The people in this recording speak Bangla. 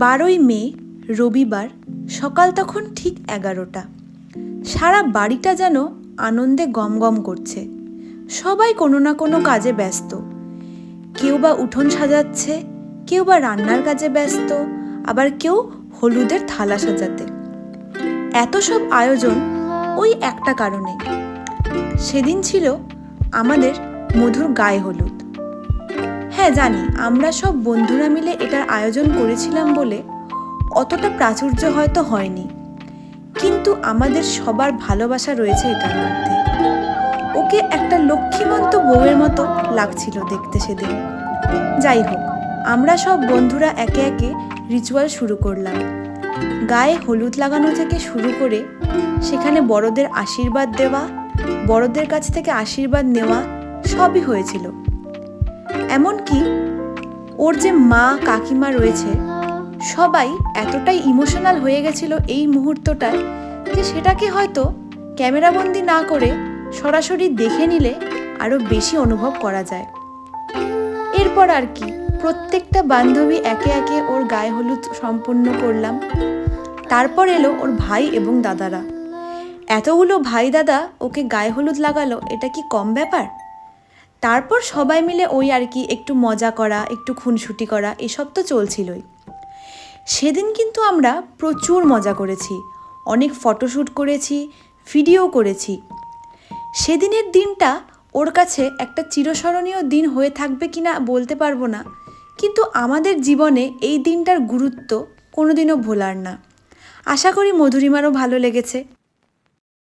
12ই মে রবিবার সকাল তখন ঠিক 11টা। সারা বাড়িটা যেন আনন্দে গমগম করছে। সবাই কোনো না কোনো কাজে ব্যস্ত। কেউ বা উঠোন সাজাচ্ছে, কেউ বা রান্নার কাজে ব্যস্ত, আবার কেউ হলুদের থালা সাজাতে। এত সব আয়োজন ওই একটা কারণে, সেদিন ছিল আমাদের মধুর গায়ে হলুদ। হ্যাঁ জানি, আমরা সব বন্ধুরা মিলে এটার আয়োজন করেছিলাম বলে অতটা প্রাচুর্য হয়তো হয়নি, কিন্তু আমাদের সবার ভালোবাসা রয়েছে এটার মধ্যে। ওকে একটা লক্ষ্মীমন্ত বউয়ের মতো লাগছিল দেখতে সেদিন। যাই হোক, আমরা সব বন্ধুরা একে একে রিচুয়াল শুরু করলাম। গায়ে হলুদ লাগানো থেকে শুরু করে সেখানে বড়দের আশীর্বাদ দেওয়া, বড়দের কাছ থেকে আশীর্বাদ নেওয়া, সবই হয়েছিল। এমনকি ওর যে মা কাকিমা রয়েছে, সবাই এতটাই ইমোশনাল হয়ে গেছিল এই মুহূর্তটায় যে সেটাকে হয়তো ক্যামেরাবন্দি না করে সরাসরি দেখে নিলে আরও বেশি অনুভব করা যায়। এরপর আর কি, প্রত্যেকটা বান্ধবী একে একে ওর গায়ে হলুদ সম্পন্ন করলাম। তারপর এলো ওর ভাই এবং দাদারা। এতগুলো ভাই দাদা ওকে গায়ে হলুদ লাগালো, এটা কি কম ব্যাপার? তারপর সবাই মিলে ওই আর কি একটু মজা করা, একটু খুনসুটি করা, এসব তো চলছিলই। সেদিন কিন্তু আমরা প্রচুর মজা করেছি, অনেক ফটোশ্যুট করেছি, ভিডিও করেছি। সেদিনের দিনটা ওর কাছে একটা চিরস্মরণীয় দিন হয়ে থাকবে কিনা বলতে পারবো না, কিন্তু আমাদের জীবনে এই দিনটার গুরুত্ব কোনোদিনও ভোলার না। আশা করি মধুরিমারও ভালো লেগেছে।